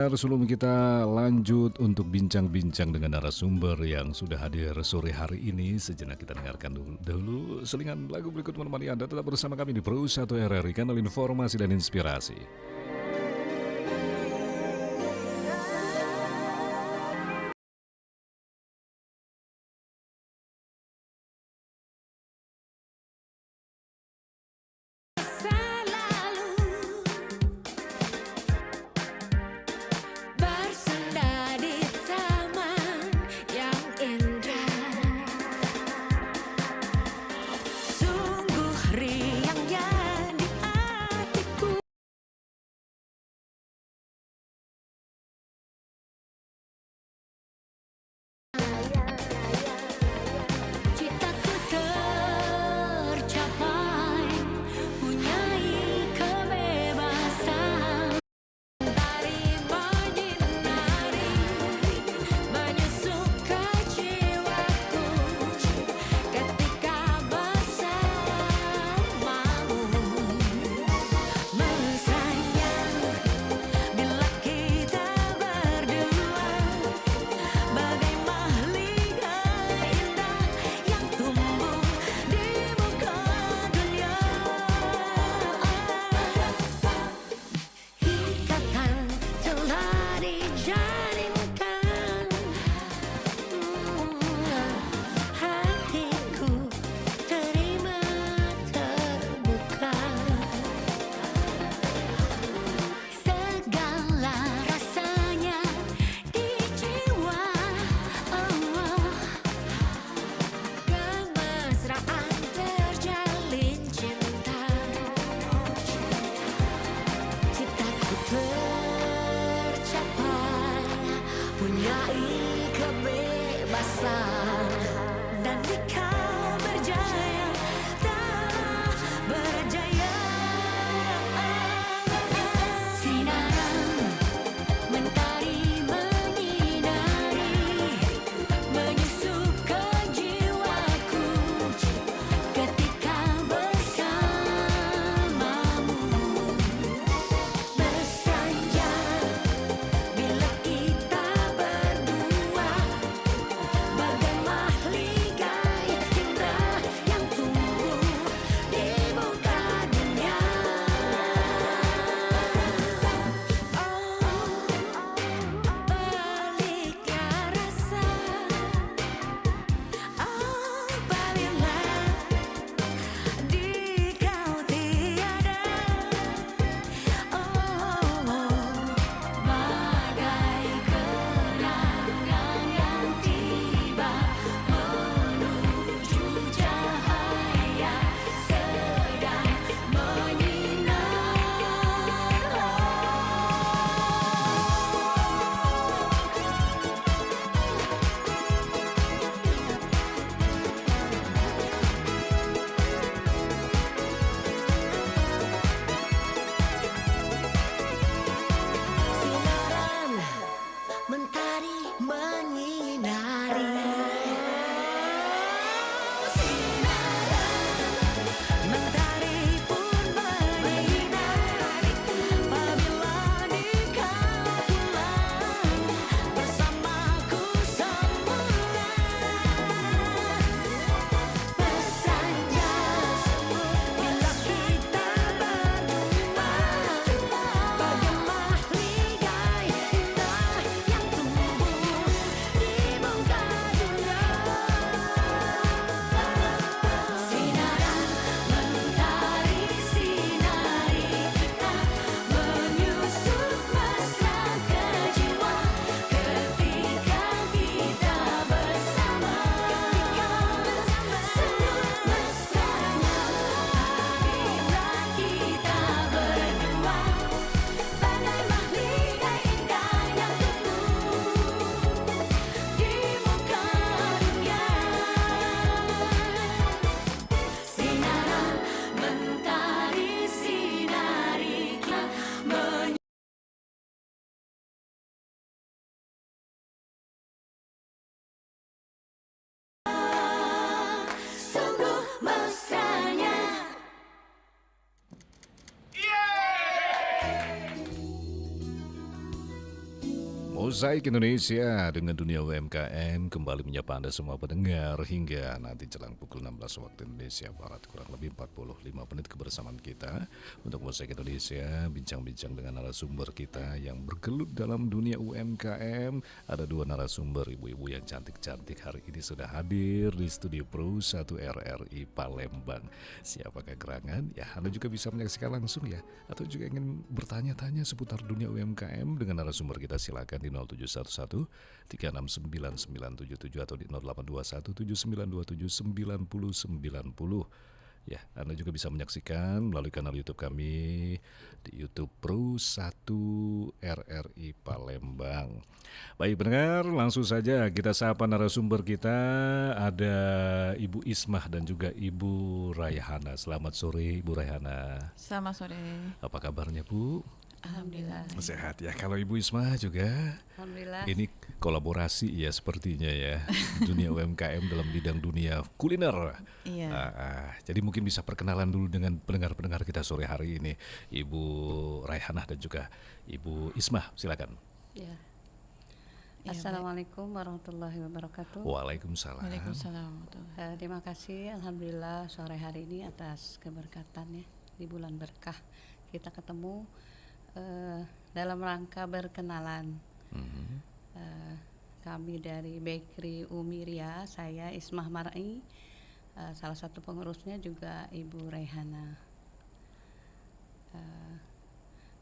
Sebelum kita lanjut untuk bincang-bincang dengan narasumber yang sudah hadir sore hari ini, sejenak kita dengarkan dulu selingan lagu berikut menemani Anda. Tetap bersama kami di Pro 1 RRI, kanal informasi dan inspirasi. Mozaik Indonesia dengan dunia UMKM kembali menyapa Anda semua pendengar hingga nanti jelang pukul 16 waktu Indonesia Barat, kurang lebih 45 menit kebersamaan kita untuk Mozaik Indonesia, bincang-bincang dengan narasumber kita yang bergelut dalam dunia UMKM. Ada dua narasumber ibu-ibu yang cantik-cantik hari ini sudah hadir di studio Pro 1 RRI Palembang. Siapakah gerangan? Ya, Anda juga bisa menyaksikan langsung ya, atau juga ingin bertanya-tanya seputar dunia UMKM dengan narasumber kita, silakan di 0711 3699977 atau di 0821 7927 9090. Ya, Anda juga bisa menyaksikan melalui kanal YouTube kami di YouTube Pro 1 RRI Palembang. Baik pendengar, langsung saja kita sapa narasumber kita. Ada Ibu Ismah dan juga Ibu Raihana. Selamat sore Ibu Raihana. Selamat sore. Apa kabarnya Bu? Alhamdulillah. Sehat ya. Kalau Ibu Ismah juga? Alhamdulillah. Ini kolaborasi ya sepertinya ya, dunia UMKM dalam bidang dunia kuliner. Iya. Jadi mungkin bisa perkenalan dulu dengan pendengar-pendengar kita sore hari ini, Ibu Raihanah dan juga Ibu Ismah, silakan. Ya. Ya, Assalamualaikum warahmatullahi wabarakatuh. Waalaikumsalam. Waalaikumsalam. Terima kasih, alhamdulillah sore hari ini atas keberkatannya di bulan berkah kita ketemu dalam rangka berkenalan. Kami dari Bakery Umiria, saya Ismah Mar'i, salah satu pengurusnya juga Ibu Raihana.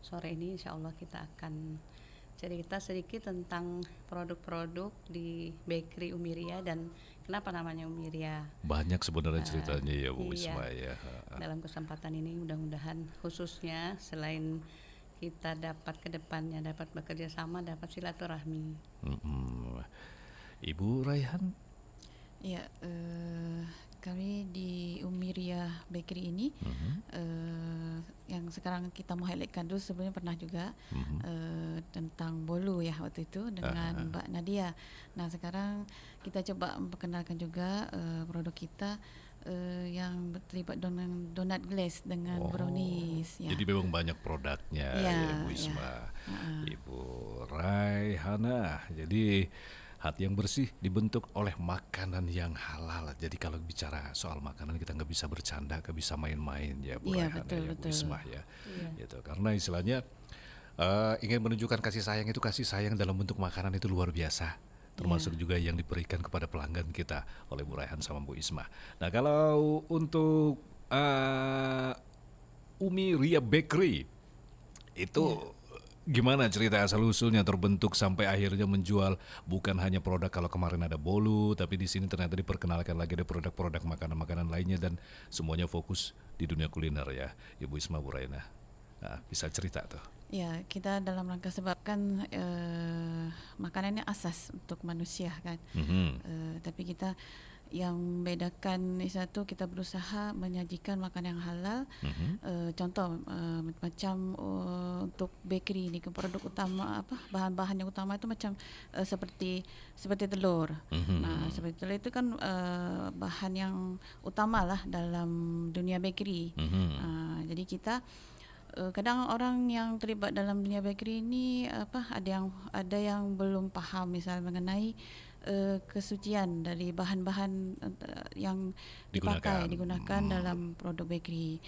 Sore ini insya Allah kita akan cerita sedikit tentang produk-produk di Bakery Umiria dan kenapa namanya Umiria. Banyak sebenarnya ceritanya ya Bu Iya. Ismah ya. Dalam kesempatan ini mudah-mudahan khususnya selain kita dapat ke depannya dapat bekerja sama, dapat silaturahmi. Ibu Raihan. Ya, kami di Umiria Bakery ini yang sekarang kita mau highlightkan dulu, sebenarnya pernah juga tentang bolu ya waktu itu dengan Mbak Nadia. Nah sekarang kita coba memperkenalkan juga produk kita yang terlibat dengan donat glaze dengan brownies ya. Jadi memang banyak produknya ya, Ibu Ismah. Ibu Raihana. Jadi hati yang bersih dibentuk oleh makanan yang halal. Jadi kalau bicara soal makanan kita nggak bisa bercanda, nggak bisa main-main ya Bu Iya, Raihana betul, ya, Bu betul. Ismah ya. Iya. Gitu. Karena istilahnya ingin menunjukkan kasih sayang itu, kasih sayang dalam bentuk makanan itu luar biasa. Termasuk juga yang diberikan kepada pelanggan kita oleh Bu Raihan sama Bu Ismah. Nah kalau untuk Umiria Bakery itu gimana cerita asal usulnya terbentuk sampai akhirnya menjual bukan hanya produk, kalau kemarin ada bolu, tapi di sini ternyata diperkenalkan lagi ada produk-produk makanan-makanan lainnya dan semuanya fokus di dunia kuliner ya, Ibu Ismah, Bu Raihan. Nah, bisa cerita tuh. Ya, kita dalam rangka sebabkan makanannya asas untuk manusia kan. Tapi kita yang membedakan satu, kita berusaha menyajikan makanan yang halal. Contoh macam untuk bakery ini, produk utama bahan-bahan yang utama itu macam seperti telur. Nah, seperti telur itu kan bahan yang utama lah dalam dunia bakery. Jadi kita kadang orang yang terlibat dalam dunia bakery ini ada yang belum paham misal mengenai kesucian dari bahan-bahan yang digunakan dalam produk bakery.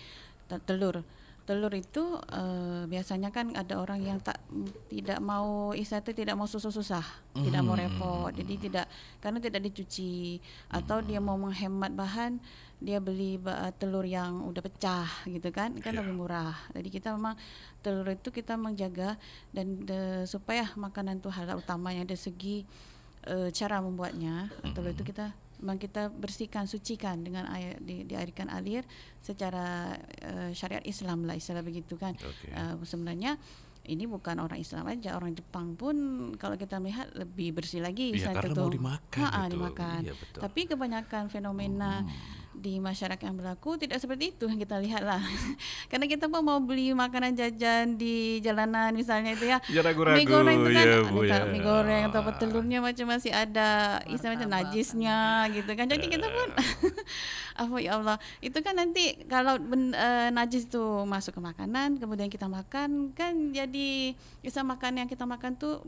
Telur itu biasanya kan ada orang yang tidak mau susah-susah, tidak mau repot. Jadi karena tidak dicuci atau dia mau menghemat bahan, dia beli telur yang udah pecah gitu kan lebih murah. Jadi kita memang telur itu kita menjaga dan supaya makanan itu halal, utamanya dari segi cara membuatnya. Telur itu kita bersihkan, sucikan dengan air, diairkan air secara syariat Islam lah, istilah begitu kan. Sebenarnya ini bukan orang Islam aja, orang Jepang pun kalau kita melihat lebih bersih lagi. Iya, karena mau dimakan. Dimakan. Iya, betul. Tapi kebanyakan fenomena di masyarakat yang berlaku tidak seperti itu yang kita lihat lah. Karena kita pun mau beli makanan jajan di jalanan misalnya itu ya, Ya mie ragu-ragu goreng itu kan, ya Bu ya. kalau mie goreng atau apa telurnya macam masih ada istilahnya macam Martabak. najisnya gitu kan. Jadi kita pun apa ya Allah, itu kan nanti kalau najis itu masuk ke makanan, kemudian kita makan kan jadi bisa makan yang kita makan tuh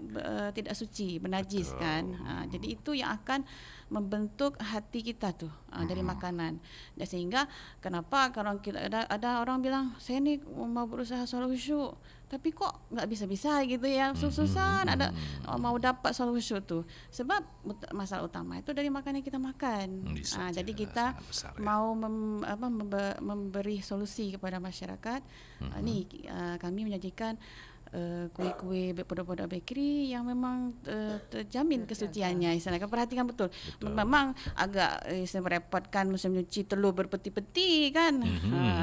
tidak suci, bernajis kan. Jadi itu yang akan membentuk hati kita tuh dari makanan. Dan sehingga kenapa kalau ada orang bilang saya nih mau berusaha sholat khusyuk tapi kok nggak bisa-bisa gitu ya, susah ada mau dapat sholat khusyuk tuh sebab masalah utama itu dari makanan yang kita makan. Bisa Jadi aja, kita sangat besar ya. mau memberi solusi kepada masyarakat. Kami menyajikan kue-kue produk-produk bakery yang memang terjamin kesuciannya. Istilahnya perhatikan betul. Memang agak merepotkan musim nyuci telur berpeti-peti kan.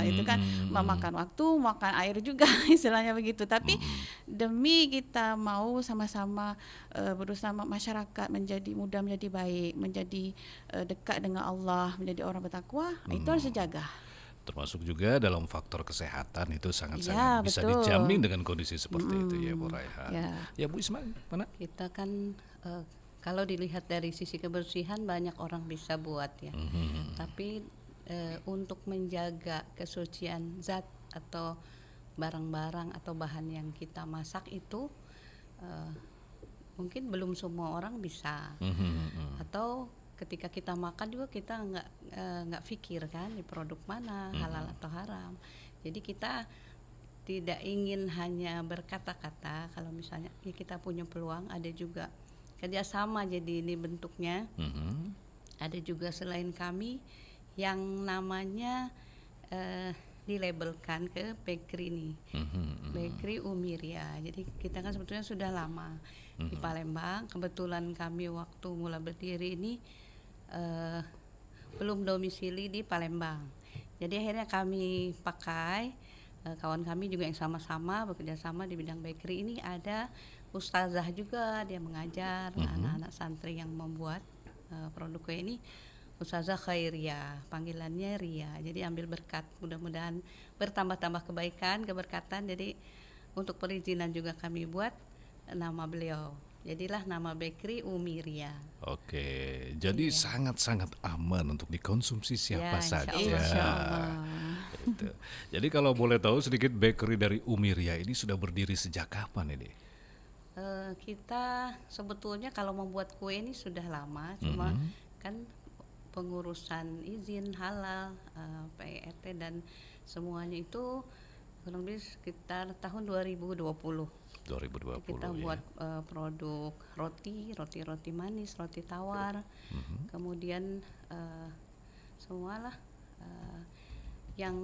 Itu kan memakan waktu, makan air juga istilahnya begitu. Tapi demi kita mau sama-sama berusaha masyarakat menjadi mudah, menjadi baik, menjadi dekat dengan Allah, menjadi orang bertakwa, itu harus dijaga. Termasuk juga dalam faktor kesehatan itu sangat-sangat Ya, bisa betul. dijamin dengan kondisi seperti itu ya Bu Raihan. Ya. Ya Bu Isma, mana? Kita kan kalau dilihat dari sisi kebersihan banyak orang bisa buat ya. Tapi untuk menjaga kesucian zat atau barang-barang atau bahan yang kita masak itu mungkin belum semua orang bisa. Atau ketika kita makan juga kita nggak pikir kan di produk mana halal atau haram. Jadi kita tidak ingin hanya berkata-kata. Kalau misalnya ya kita punya peluang, ada juga kerjasama. Jadi ini bentuknya ada juga selain kami yang namanya dilabelkan ke bakery ini, bakery Umiria. Jadi kita kan sebetulnya sudah lama di Palembang. Kebetulan kami waktu mulai berdiri ini belum domisili di Palembang. Jadi akhirnya kami pakai kawan kami juga yang sama-sama bekerja sama di bidang bakery ini. Ada ustazah juga, dia mengajar anak-anak santri yang membuat produk kue ini. Ustazah Khairia, panggilannya Ria. Jadi ambil berkat, mudah-mudahan bertambah-tambah kebaikan, keberkatan. Jadi untuk perizinan juga kami buat nama beliau. Jadilah nama bakery Umiria. Oke, jadi sangat-sangat aman untuk dikonsumsi siapa insya saja. Allah. Insya Allah. Gitu. Jadi kalau boleh tahu sedikit, bakery dari Umiria ini sudah berdiri sejak kapan ini? Kita sebetulnya kalau membuat kue ini sudah lama, cuma kan pengurusan izin halal, PET dan semuanya itu kurang lebih sekitar tahun 2020. 2020 Kita ya. buat produk roti manis, roti tawar, kemudian semualah yang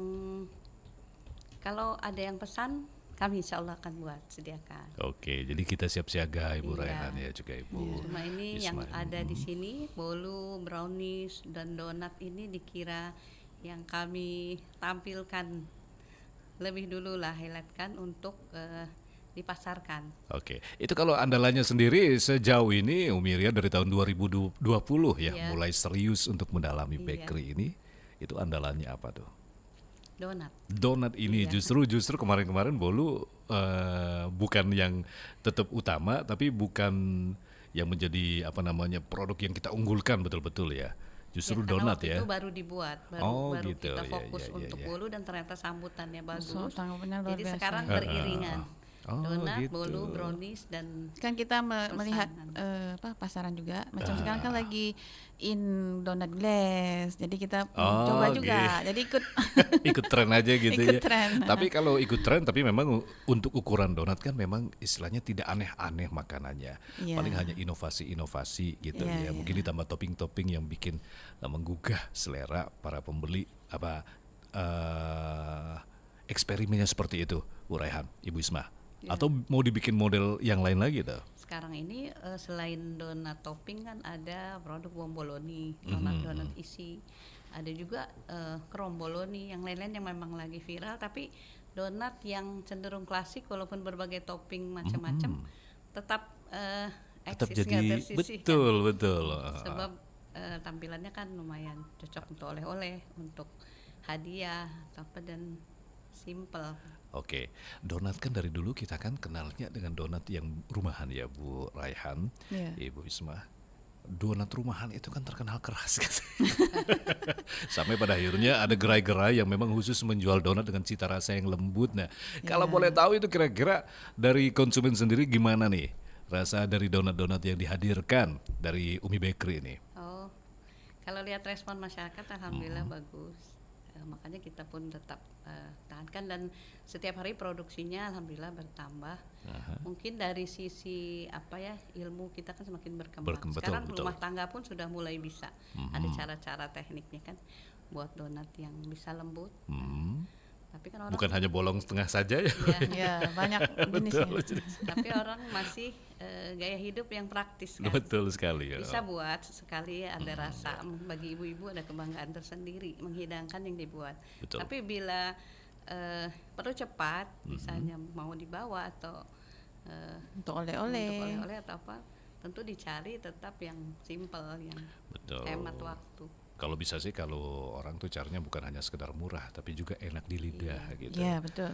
kalau ada yang pesan kami insya Allah akan buat sediakan. Oke, jadi kita siap siaga Ibu Iya. Raihan ya juga Ibu. Cuma ini yang Isma. ada di sini bolu, brownies dan donat ini dikira yang kami tampilkan lebih dulu lah, highlightkan untuk dipasarkan. Oke, itu kalau andalannya sendiri sejauh ini Umiria dari tahun 2020 ya, Iya. mulai serius untuk mendalami Iya. bakery ini. Itu andalannya apa tuh? Donat. Donat ini Iya. justru kemarin-kemarin bolu bukan yang tetap utama, tapi bukan yang menjadi apa namanya produk yang kita unggulkan betul-betul ya. Justru karena donat waktu ya. itu baru dibuat, Oh, baru gitu. kita Ya, fokus ya, ya, untuk ya. bolu dan ternyata sambutannya bagus. Tanggapannya luar Jadi biasa. sekarang beriringan. Oh, Donat, gitu. bolu, brownies dan Kan kita melihat Pesanan. pasaran juga. Macam sekarang kan lagi in donut glass. Jadi kita Oh, coba juga. oke. Jadi ikut Ikut tren aja gitu Ikut ya. tren. Tapi kalau ikut tren, tapi memang untuk ukuran donat kan memang istilahnya tidak aneh-aneh makanannya. Iya. Paling hanya inovasi-inovasi gitu Iya, ya. Mungkin ditambah topping-topping yang bikin menggugah selera para pembeli. Apa eksperimennya seperti itu, Bu Raihan, Ibu Isma. Atau mau dibikin model yang lain lagi tuh? sekarang ini selain donat topping kan ada produk bomboloni, donat isi. Ada juga kromboloni, yang lain-lain yang memang lagi viral, tapi donat yang cenderung klasik walaupun berbagai topping macam-macam tetap Tetap eksis, nggak jadi tersisihkan. betul. Sebab tampilannya kan lumayan cocok untuk oleh-oleh, untuk hadiah atau apa, dan simple. Oke, donat kan dari dulu kita kan kenalnya dengan donat yang rumahan ya Bu Raihan, Iya. Ibu Isma. Donat rumahan itu kan terkenal keras kan. Sampai pada akhirnya ada gerai-gerai yang memang khusus menjual donat dengan cita rasa yang lembut. Nah, kalau Ya. boleh tahu itu kira-kira dari konsumen sendiri gimana nih rasa dari donat-donat yang dihadirkan dari Umi Bakery ini? Oh, kalau lihat respon masyarakat alhamdulillah bagus. Makanya kita pun tetap tahankan, dan setiap hari produksinya alhamdulillah bertambah. Mungkin dari sisi apa ya, ilmu kita kan semakin berkembang. Sekarang betul. rumah tangga pun sudah mulai bisa. Ada cara-cara tekniknya kan buat donat yang bisa lembut. Tapi kan orang Bukan hanya bolong setengah saja ya. Ya, banyak jenisnya. tapi orang masih gaya hidup yang praktis kan. Betul sekali ya. Bisa buat sekali, ada rasa, bagi ibu-ibu ada kebanggaan tersendiri menghidangkan yang dibuat. Betul. Tapi bila perlu cepat, misalnya mau dibawa atau Untuk untuk oleh-oleh. oleh-oleh atau apa, tentu dicari tetap yang simple, yang Betul. hemat waktu. Kalau bisa sih kalau orang tuh caranya bukan hanya sekedar murah tapi juga enak di lidah gitu. Ya, betul.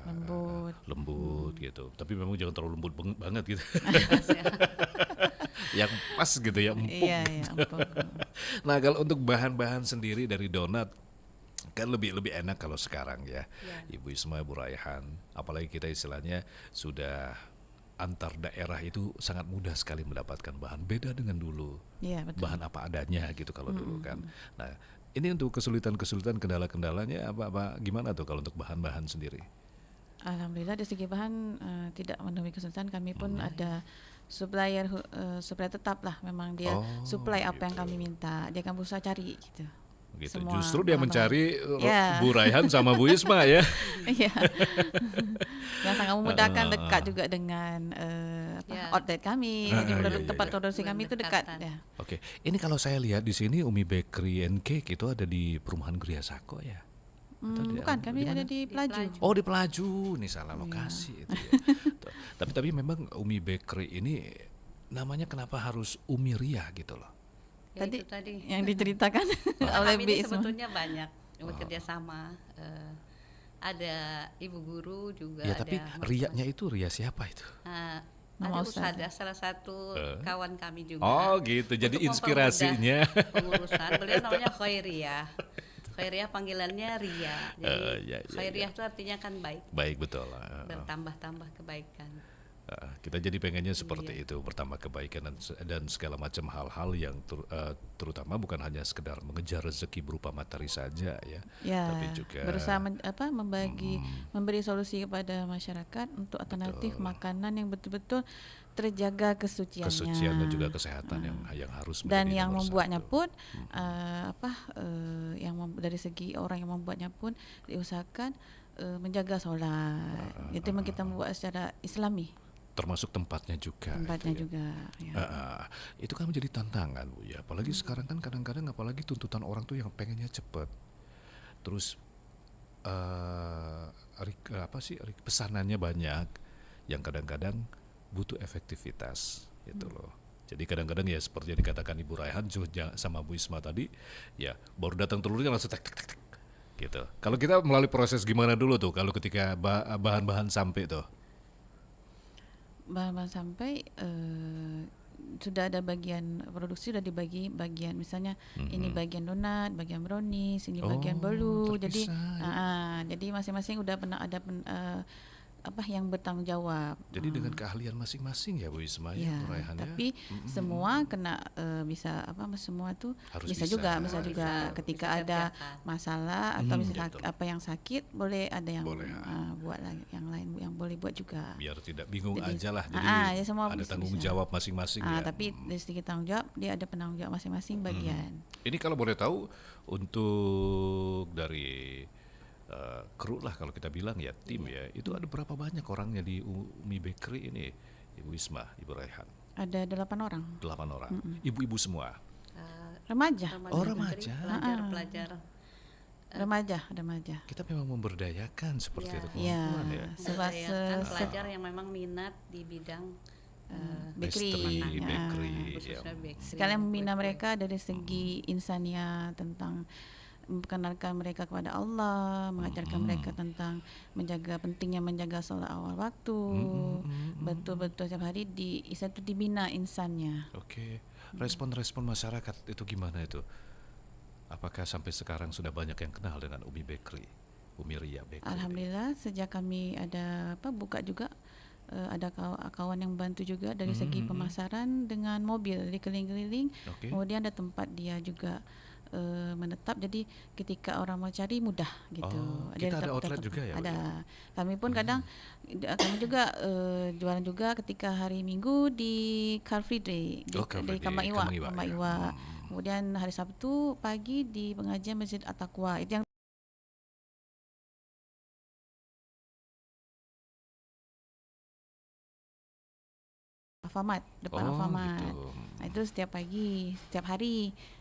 Lembut. Lembut gitu. Tapi memang jangan terlalu lembut banget gitu. Pas ya. Yang pas gitu ya, empuk. Iya, ya, ampun. Nah, kalau untuk bahan-bahan sendiri dari donat kan lebih enak kalau sekarang ya. Iya. Ibu Isma, Bu Raihan, apalagi kita istilahnya sudah antar daerah itu sangat mudah sekali mendapatkan bahan, beda dengan dulu. Iya, betul. Bahan apa adanya gitu kalau dulu kan. Nah, ini untuk kesulitan-kesulitan, kendala-kendalanya apa gimana tuh kalau untuk bahan-bahan sendiri? Alhamdulillah dari segi bahan tidak menemui kesulitan. Kami pun ada supplier tetap lah. Memang dia supply apa yang gitu. kami minta. Dia akan berusaha cari gitu. Gitu. Semua Justru dia bahan-bahan. mencari Ya. Bu Raihan sama Bu Isma ya. Iya. Yang sangat memudahkan, dekat juga dengan Ya. outlet kami. Jadi produk tempat produksi kami itu dekat. Berdekatan. Ya. Oke, ini kalau saya lihat di sini Umi Bakery and Cake itu ada di perumahan Gria Sako ya. Atau di- Bukan, kami di ada mana? di Pelaju. Oh, di Pelaju, nih salah lokasi itu ya. Tuh. Tapi memang Umi Bakery ini namanya kenapa harus Umi Ria gitu loh. Ya, Tadi itu tadi. yang diceritakan oleh Kami Bi ini Isma. sebetulnya banyak bekerja sama. Ada ibu guru juga. Ya tapi ada riaknya itu ria siapa itu? Nama ada Ustazah. Ustazah, salah satu kawan kami juga. Oh gitu, jadi Untuk inspirasinya. mempermudah pengurusan. Beliau namanya Khairiyah. Khairiyah panggilannya Ria. Jadi Ya. Khairiyah itu artinya kan baik, Baik betul. bertambah-tambah kebaikan. Kita jadi pengennya seperti itu, bertambah kebaikan dan segala macam hal-hal yang terutama bukan hanya sekedar mengejar rezeki berupa materi saja ya, Ya, tapi juga berusaha memberi solusi kepada masyarakat untuk alternatif makanan yang betul-betul terjaga kesuciannya. kesucian dan juga kesehatan yang harus Dan menjadi yang nomor membuatnya satu. pun dari segi orang yang membuatnya pun diusahakan menjaga solat. Itu memang kita membuat secara Islami. Termasuk tempatnya juga. Tempatnya itu ya. juga. Ya. Itu kan menjadi tantangan Bu ya, apalagi sekarang kan kadang-kadang apalagi tuntutan orang tuh yang pengennya cepet, terus pesanannya banyak, yang kadang-kadang butuh efektivitas gitu loh. Jadi kadang-kadang ya seperti yang dikatakan Ibu Raihan sama Bu Isma tadi, ya baru datang telurnya langsung tek tek tek tek, gitu. Kalau kita melalui proses gimana dulu tuh kalau ketika bahan-bahan sampai tuh? Bahan-bahan sampai sudah ada bagian produksi, sudah dibagi bagian, misalnya ini bagian donat, bagian brownies, ini bagian bolu. Jadi terpisah. jadi masing-masing udah pernah ada yang bertanggung jawab. Jadi dengan keahlian masing-masing ya Bu Isma ya, Ya, Bu Raihan ya. tapi semua kena semua tuh Harus bisa bisa. juga Bisa ketika bisa ada dikerjakan. masalah atau misalnya betul. apa yang sakit, boleh ada yang Boleh, buat lagi, yang lain yang boleh buat juga. Biar tidak bingung Jadi, aja lah, jadi ya semua ada bisa. tanggung jawab masing-masing ya. Tapi dari segi tanggung jawab dia ada penanggung jawab masing-masing bagian. Ini kalau boleh tahu untuk dari kru lah kalau kita bilang ya, tim ya, itu ada berapa banyak orangnya di Umi Bakery ini, Ibu Isma, Ibu Raihan? Ada 8 orang 8 orang, ibu-ibu semua. remaja. Oh, remaja. Pelajar-pelajar. Remaja. Kita memang memberdayakan seperti Ya. itu Ya, kemampuan ya. sebab Memberdayakan pelajar yang memang minat di bidang bakery. Pastry, Ya. bakery. Ya. khususnya bakery, Sekalian membina kue-kue. mereka dari segi insania, tentang memperkenalkan mereka kepada Allah, mengajarkan mereka tentang pentingnya menjaga solat awal waktu, betul-betul setiap hari itu dibina insannya. Oke. Respon-respon masyarakat itu gimana itu? Apakah sampai sekarang sudah banyak yang kenal dengan Umi Bakery, Umi Ria Bakery? Alhamdulillah sejak kami ada buka juga, ada kawan yang bantu juga dari segi pemasaran dengan mobil dikeliling-keliling. Oke. Kemudian ada tempat dia juga menetap, jadi ketika orang mau cari mudah gitu. Oh, Dia kita ada tetap- outlet tetap- juga ya, Bu? Ada. Kami pun kadang kami juga jualan juga ketika hari Minggu di Car Free Day Oh, Car Free di Day, Kamaiwa. Kamaiwa, ya. Kemudian hari Sabtu pagi di pengajian Masjid At-Taqwa. Itu yang Alfamart, depan Oh, Alfamart. gitu. Nah, itu setiap pagi, setiap hari,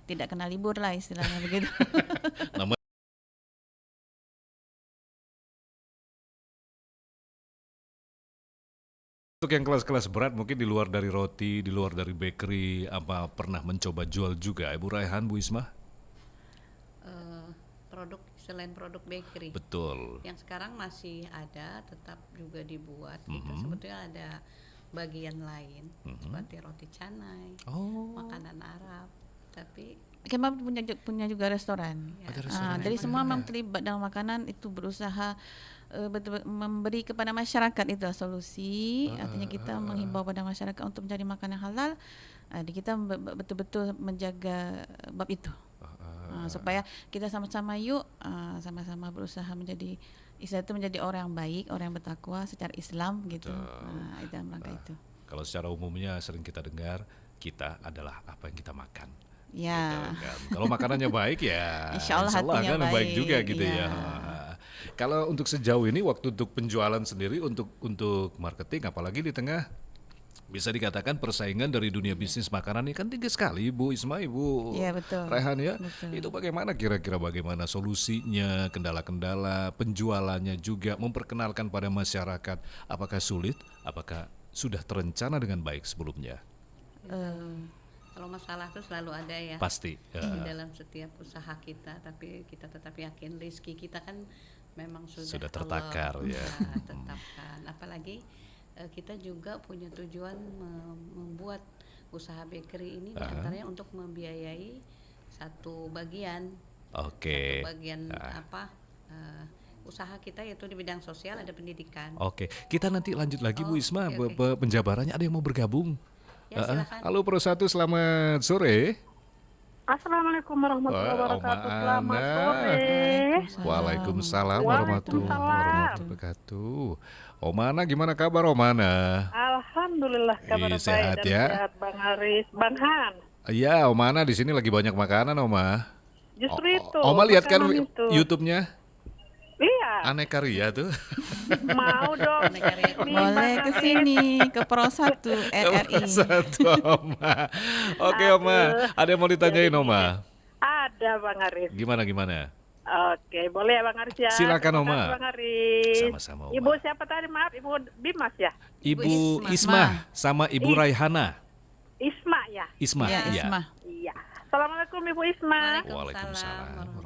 tidak kena libur lah istilahnya begitu. Nama Untuk yang kelas-kelas berat mungkin di luar dari roti, di luar dari bakery, apa pernah mencoba jual juga Ibu Raihan, Bu Ismah? Produk selain produk bakery. Betul. Yang sekarang masih ada, tetap juga dibuat. Kita sebetulnya ada bagian lain seperti roti canai, Oh, makanan Arab, tapi Kemah punya juga restoran. ya, ada restoran Jadi juga. semua memang terlibat dalam makanan itu berusaha betul memberi kepada masyarakat itu solusi. Artinya kita menghimbau pada masyarakat untuk mencari makanan halal. Kita betul-betul menjaga bab itu. Supaya kita sama-sama sama-sama berusaha menjadi Islam itu menjadi orang yang baik, orang yang bertakwa secara Islam gitu. Itu dalam rangka itu. Kalau secara umumnya sering kita dengar, kita adalah apa yang kita makan. Ya. Gitu kan. Kalau makanannya baik ya Insya Allah hatinya kan baik baik, juga gitu ya. ya. Kalau untuk sejauh ini waktu untuk penjualan sendiri untuk marketing apalagi di tengah bisa dikatakan persaingan dari dunia bisnis makanan ini kan tinggi sekali Bu Isma, Ibu Iya, betul. Raihan ya. Betul. Itu bagaimana kira-kira bagaimana solusinya, kendala-kendala, penjualannya juga memperkenalkan pada masyarakat. Apakah sulit? Apakah sudah terencana dengan baik sebelumnya? kalau masalah itu selalu ada ya. Pasti. Di dalam setiap usaha kita, tapi kita tetap yakin rezeki kita kan memang Sudah Allah tertakar, ya. tetapkan. Apalagi kita juga punya tujuan membuat usaha bakery ini diantaranya untuk membiayai satu bagian Oke. usaha kita, yaitu di bidang sosial, ada pendidikan. Oke, kita nanti lanjut lagi Bu Isma, oke. penjabarannya ada yang mau bergabung. Ya, silakan. Halo Pro 1, selamat sore. Assalamualaikum warahmatullahi Wah, wabarakatuh. Oma Selamat Ana. sore. Waalaikumsalam warahmatullahi wabarakatuh. Omana gimana kabar Omana? Alhamdulillah kabar baik Sehat dan ya? sehat, Bang Haris, Bang Han. Iya, Omana di sini lagi banyak makanan Oma. Justru itu. Oma lihat kan makanan itu. YouTube-nya Iya, Aneka Ria tuh. mau dong. Negara Ini, Boleh Bang ke Haris. sini ke Pro 1 RRI. Satu Oma. Oke Oma, ada yang mau ditanyain Oma? Ada Bang Haris. Gimana? Oke, boleh ya Bang Haris ya. Silakan, Terima kasih, Oma. Bang Haris. Sama-sama, Oma. Ibu siapa tadi? Maaf, Ibu Bimas ya? Ibu Isma. Isma sama Ibu Raihana. Isma ya? Isma, Ya, iya. Isma. Iya. Assalamualaikum Ibu Isma. Waalaikumsalam warahmatullahi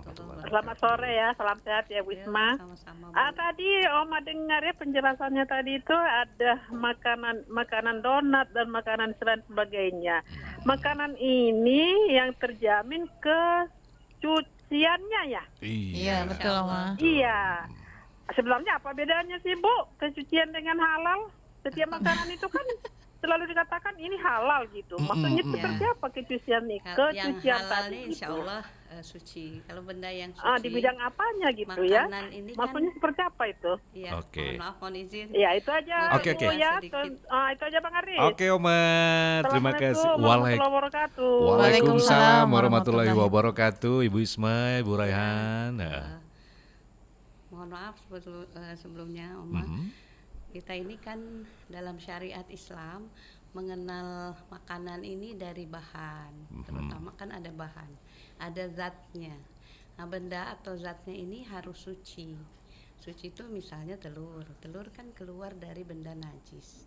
Selamat sore ya, salam sehat ya Bu Isma. Sama-sama, Bu. Tadi Oma dengar ya penjelasannya tadi itu ada makanan donat dan makanan dan sebagainya. Makanan ini yang terjamin kesuciannya ya? Iya, betul Oma. Iya. Sebenarnya apa bedanya sih Bu kesucian dengan halal? Setiap makanan itu kan selalu dikatakan ini halal gitu. Maksudnya seperti apa kesucian nih? Yang Kesucian halal tadi ini insya gitu. Allah suci. Kalau benda yang suci, Di bidang apanya gitu ya? makanan ini Maksudnya kan, seperti apa itu? ya, Oke. mohon maaf, mohon izin. Ya itu aja Oke, Bu oke. ya. Sedikit. Itu aja Bang Aris. Oke Oma, terima kasih. Assalamualaikum warahmatullahi wabarakatuh. Waalaikumsalam warahmatullahi wabarakatuh. Ibu Isma, Ibu Raihan. Mohon maaf sebelumnya Oma. Kita ini kan dalam syariat Islam mengenal makanan ini dari bahan, terutama kan ada bahan, ada zatnya. Nah, benda atau zatnya ini harus suci. Suci itu misalnya telur kan keluar dari benda najis.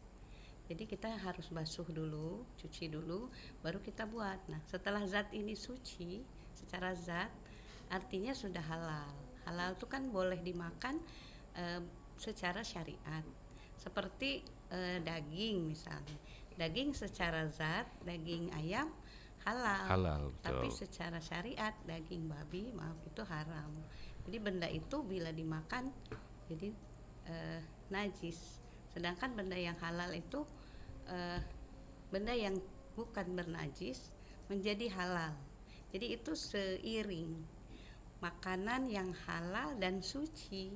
Jadi kita harus basuh dulu, cuci dulu, baru kita buat. Nah, setelah zat ini suci secara zat, artinya sudah halal. Halal itu kan boleh dimakan secara syariat. Seperti daging misalnya. Daging secara zat, daging ayam halal. Tapi secara syariat daging babi itu haram. Jadi benda itu bila dimakan jadi najis. Sedangkan benda yang halal itu benda yang bukan bernajis menjadi halal. Jadi itu seiring makanan yang halal dan suci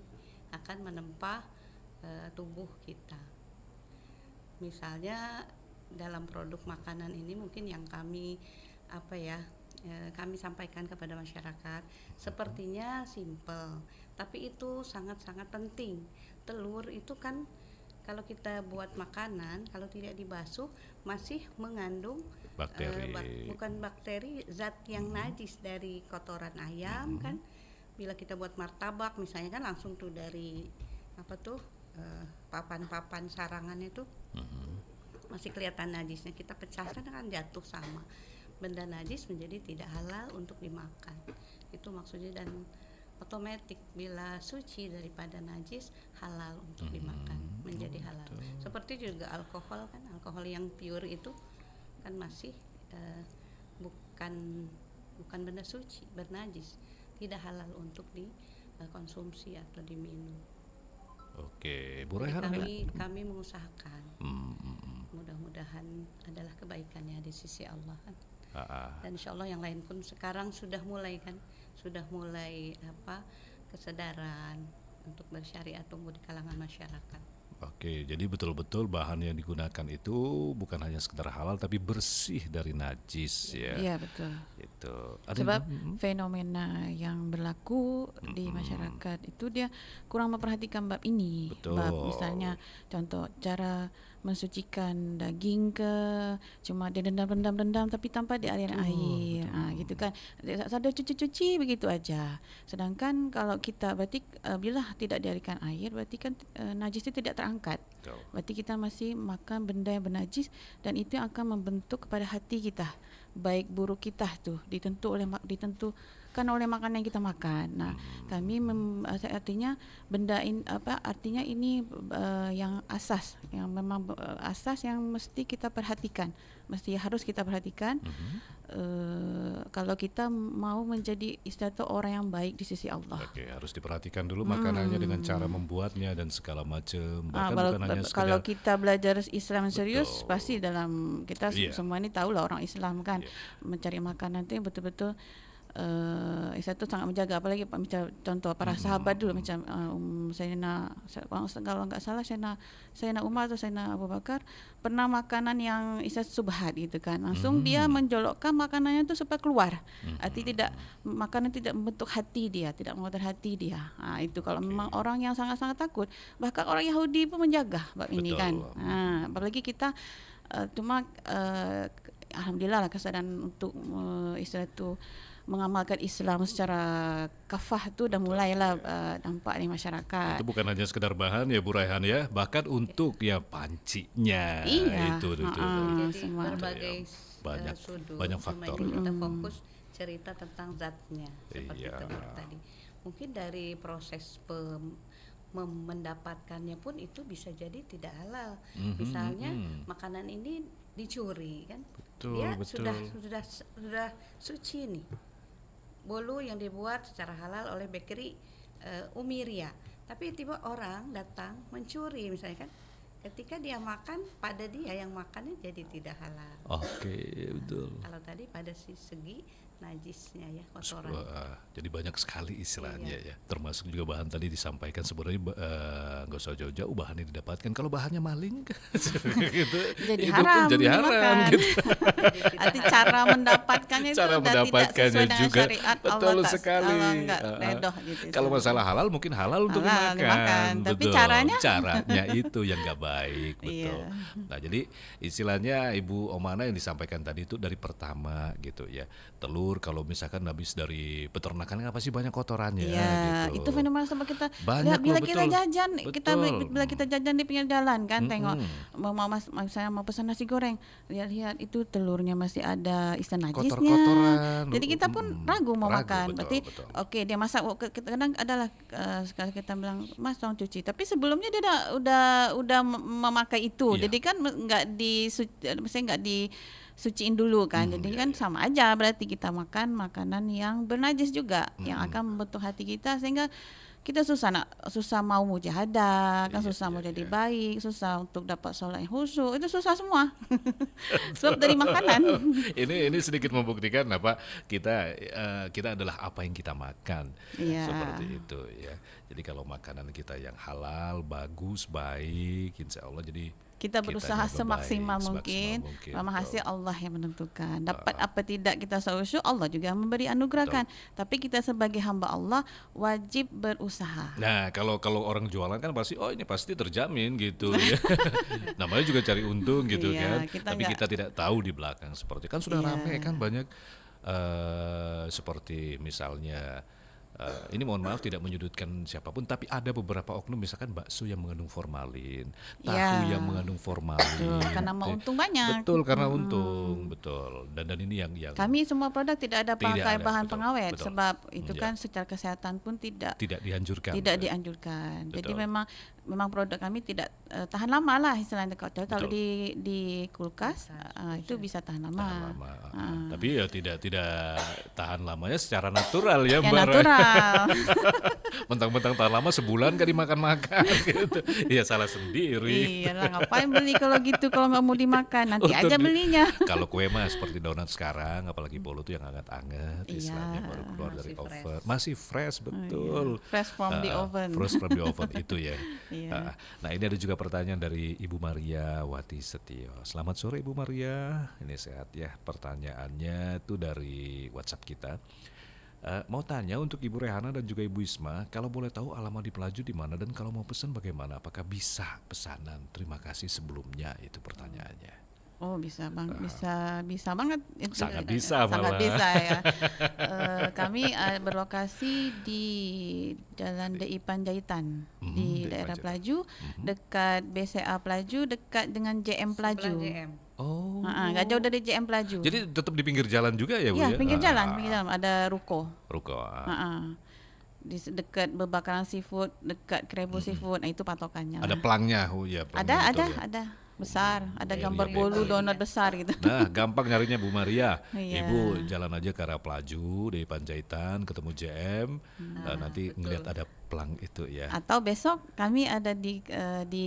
akan menempa tubuh kita. Misalnya dalam produk makanan ini mungkin yang kami kami sampaikan kepada masyarakat sepertinya simple, tapi itu sangat-sangat penting. Telur itu kan kalau kita buat makanan, kalau tidak dibasuh masih mengandung bakteri. Bukan bakteri, zat yang najis dari kotoran ayam kan. Bila kita buat martabak misalnya kan langsung tuh dari papan-papan sarangannya tuh masih kelihatan najisnya. Kita pecahkan kan jatuh sama. Benda najis menjadi tidak halal untuk dimakan. Itu maksudnya, dan otomatis bila suci daripada najis halal untuk dimakan, menjadi halal. Seperti juga alkohol kan, alkohol yang pure itu kan masih bukan benda suci, bernajis, tidak halal untuk dikonsumsi atau diminum. Oke, Bu Jadi Raihan. kami mengusahakan, mudah-mudahan adalah kebaikannya di sisi Allah kan. Dan insya Allah yang lain pun sekarang sudah mulai kesadaran untuk bersyariat tumbuh di kalangan masyarakat. Oke, jadi betul-betul bahan yang digunakan itu bukan hanya sekedar halal tapi bersih dari najis ya. Iya betul. Itu. Sebab fenomena yang berlaku di masyarakat itu dia kurang memperhatikan bab ini. Betul. Bab misalnya contoh cara mensucikan daging ke, cuma dia rendam tapi tanpa dialiran air. Gitu kan. Ada cuci-cuci begitu aja. Sedangkan kalau kita berarti bila tidak dialirkan air berarti kan najis itu tidak terangkat. Betul. Berarti kita masih makan benda yang bernajis dan itu yang akan membentuk kepada hati kita. Baik buruk kita tuh ditentukan oleh makanan yang kita makan. Nah, kami artinya benda ini artinya ini yang asas, yang memang asas yang mesti kita perhatikan, harus kita perhatikan. Kalau kita mau menjadi istilah orang yang baik di sisi Allah. Oke, harus diperhatikan dulu makanannya dengan cara membuatnya dan segala macam. Bahkan bukan hanya sekedar, kalau kita belajar Islam serius, Betul. pasti dalam kita semua ini tahu lah orang Islam kan mencari makanan itu yang betul-betul itu sangat menjaga, apalagi macam contoh para sahabat dulu macam Sayyidina, kalau enggak salah Sayyidina Umar atau Sayyidina Abu Bakar pernah makanan yang subhat gitu kan, langsung dia menjolokkan makanannya itu supaya keluar. Arti makanan tidak membentuk hati dia, tidak mengotor hati dia. Itu kalau memang orang yang sangat-sangat takut, bahkan orang Yahudi pun menjaga bab ini kan. Apalagi kita alhamdulillah lah kesadaran untuk mengamalkan Islam secara kafah tu dah mulailah nampak di masyarakat. itu bukan hanya sekedar bahan ya Bu Raihan ya, bahkan untuk ya pancinya. Iya. Itu. Jadi semua. berbagai Banyak cuma faktor. ini kita fokus cerita tentang zatnya seperti Iya. telur tadi. Mungkin dari proses mendapatkannya pun itu bisa jadi tidak halal. Misalnya makanan ini dicuri kan, Betul, dia betul. sudah suci nih. Bolu yang dibuat secara halal oleh bakery Umiria, tapi tiba orang datang mencuri misalnya kan, ketika dia makan pada dia yang makannya jadi tidak halal. Oke, betul. Kalau tadi pada segi najisnya ya, kotoran. Jadi banyak sekali istilahnya ya. Termasuk juga bahan tadi disampaikan sebenarnya nggak usah jauh-jauh bahan yang didapatkan. Kalau bahannya maling gitu, Jadi itu haram pun jadi haram dimakan. gitu. Arti cara mendapatkannya itu Cara sudah tidak mendapatkannya sesuai dengan juga syariat betul Allah sekali. Allah enggak redoh gitu. Kalau masalah halal mungkin halal untuk Halal dimakan, dimakan, tapi betul. caranya? Caranya itu yang nggak baik, betul. Iya. Nah, jadi istilahnya Ibu Omana yang disampaikan tadi itu dari pertama gitu ya. Telur kalau misalkan habis dari peternakan kan pasti banyak kotorannya Iya, itu gitu. fenomena sama kita Banyak lihat bila loh, kita betul. jajan, Betul. bila kita jajan di pinggir jalan kan, tengok Mm-mm. misalnya mau pesan nasi goreng, lihat-lihat itu telurnya masih ada isi najisnya. Kotor-kotoran. Jadi kita pun ragu mau makan. Betul, Berarti betul. oke dia masak, kadang adalah sekali kita bilang Mas tolong cuci, tapi sebelumnya dia udah memakai itu. Iya. Jadi kan maksudnya nggak disuciin dulu kan. Jadi Iya, kan iya. sama aja berarti kita makan makanan yang bernajis juga yang akan membentuk hati kita sehingga kita susah mau mujahadah, kan susah mau jadi baik, susah untuk dapat sholat yang khusyuk, itu susah semua. Sebab dari makanan. Ini sedikit membuktikan apa kita adalah apa yang kita makan. Iya. Seperti itu ya. Jadi kalau makanan kita yang halal, bagus, baik, insya Allah jadi Kita berusaha kitanya semaksimal baik, mungkin. mungkin, Memang betul. hasil Allah yang menentukan. Dapat apa tidak kita khusyuk, Allah juga memberi anugerahkan. Tapi kita sebagai hamba Allah wajib berusaha. Nah, kalau orang jualan kan pasti ini pasti terjamin gitu ya. Namanya juga cari untung gitu Iya, kan. kita Tapi nggak- kita tidak tahu di belakang seperti kan sudah Iya. ramai kan banyak seperti misalnya ini mohon maaf tidak menyudutkan siapapun tapi ada beberapa oknum misalkan bakso yang mengandung formalin, tahu Iya. yang mengandung formalin. Betul, karena mau untung banyak. Betul, karena untung, betul. Dan ini yang Kami semua produk tidak ada Tidak pakai ada, bahan betul, pengawet betul. sebab itu Iya. kan secara kesehatan pun tidak tidak dianjurkan. dianjurkan. Jadi Betul. memang produk kami tidak tahan lama lah istilahnya. Kalau Betul. di kulkas itu bisa tahan lama. Tahan lama. Tapi ya tidak tahan lamanya secara natural ya, Ya Mbak. natural. Mentang-mentang tahan lama sebulan kan dimakan-makan gitu. Iya salah sendiri. Iyalah ngapain beli kalau gitu kalau nggak mau dimakan nanti Untuk aja di- belinya. Kalau kue mah seperti donat sekarang, apalagi bolu tuh yang hangat-hangat, Iya. istilahnya baru keluar dari Masih fresh. oven, masih fresh betul. Fresh from the oven. Fresh from the oven itu ya. Iya. Nah ini ada juga pertanyaan dari Ibu Maria Wati Setio. Selamat sore Ibu Maria, ini sehat ya. Pertanyaannya tuh dari WhatsApp kita. Mau tanya untuk Ibu Rehana dan juga Ibu Isma, kalau boleh tahu alamat di Pelaju di mana dan kalau mau pesan bagaimana? Apakah bisa pesanan? Terima kasih sebelumnya itu pertanyaannya. Oh bisa bisa banget. Sangat bisa Sangat malah. bisa ya. Kami berlokasi di Jalan DI Panjaitan di DI daerah Panjaitan. Pelaju, dekat BCA Pelaju, dekat dengan JM Pelaju. Sebelah JM. Oh. Nggak jauh dari JM Pelaju. Jadi tetap di pinggir jalan juga ya Bu Iya, ya? pinggir jalan ada ruko. Ruko. Di dekat berbakaran seafood, dekat Krebo seafood. Nah, itu patokannya. Ada lah. pelangnya, ya. pelangnya betul ya. Ada besar, ada Area gambar bebas. bolu donat besar gitu. Nah, gampang nyarinya Bu Maria. Iya. Ibu jalan aja ke arah Pelaju di Panjaitan, ketemu JM, nanti betul. ngeliat ada pelang itu ya. Atau besok kami ada di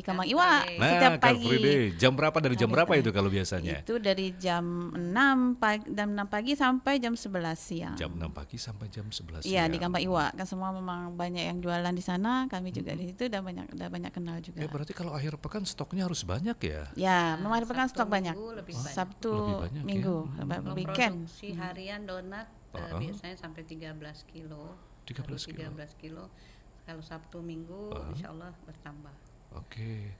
Kemang Car Iwa Free Day. Nah, setiap Car pagi. Free Day. Jam berapa dari jam berapa itu kalau biasanya? Itu dari jam 6 pagi sampai jam 11 siang. Jam 6 pagi sampai jam 11 Iya, siang. di Kemang Iwa. Kan semua memang banyak yang jualan di sana, kami juga di situ udah banyak kenal juga. Berarti kalau akhir pekan stoknya harus banyak ya? Ya, memang ada pekan Sabtu stok banyak. Minggu lebih banyak. Sabtu, Lebih banyak ya. Minggu, Kalau weekend. produksi harian donat biasanya sampai 13 kilo. 13 kilo. 13 kilo. Kalau Sabtu Minggu insya Allah bertambah. Oke.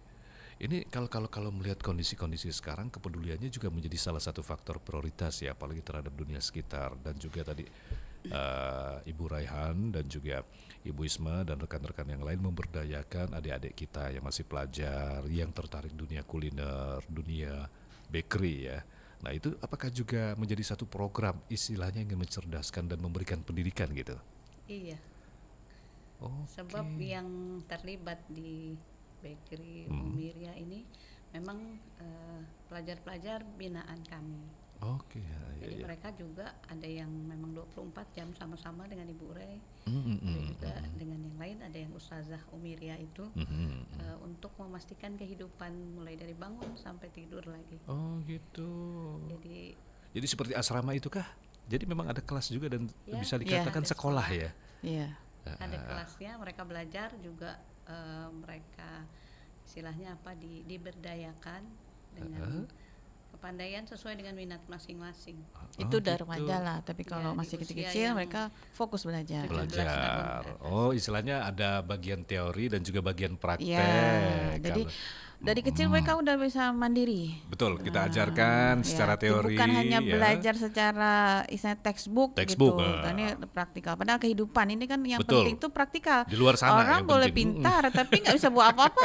Ini kalau melihat kondisi-kondisi sekarang, kepeduliannya juga menjadi salah satu faktor prioritas ya, apalagi terhadap dunia sekitar. Dan juga tadi Ibu Raihan dan juga Ibu Isma dan rekan-rekan yang lain memberdayakan adik-adik kita yang masih pelajar, yang tertarik dunia kuliner, dunia bakery ya. Nah itu apakah juga menjadi satu program istilahnya yang ingin mencerdaskan dan memberikan pendidikan gitu? Iya. Oke. Sebab yang terlibat di bakery Umiria ini memang pelajar-pelajar binaan kami. Oke. Ya, Jadi ya. mereka juga ada yang memang 24 jam sama-sama dengan Ibu Rey, ada Mm. juga dengan yang lain, ada yang Ustazah Umiria itu untuk memastikan kehidupan mulai dari bangun sampai tidur lagi. Oh gitu. Jadi Jadi seperti asrama itu kah? Jadi memang ada kelas juga dan Ya, bisa ya, dikatakan ada sekolah sekolah. ya? Iya. ada kelasnya, mereka belajar juga, mereka istilahnya apa diberdayakan dengan kepandaian sesuai dengan minat masing-masing. Itu udah gitu. remaja lah, tapi kalau Ya, masih di usia kecil-kecil yang mereka fokus belajar. 17 tahun ke Belajar. atas. Oh, istilahnya ada bagian teori dan juga bagian praktek. Ya, jadi Kalau- dari kecil mereka udah bisa mandiri. betul, kita ajarkan Ya, secara teori. bukan hanya ya. belajar secara istilahnya textbook, Textbook, gitu. Ini praktikal. Padahal kehidupan ini kan yang Betul. penting itu praktikal. Di luar sana Orang yang boleh penting. pintar tapi nggak bisa buat apa-apa.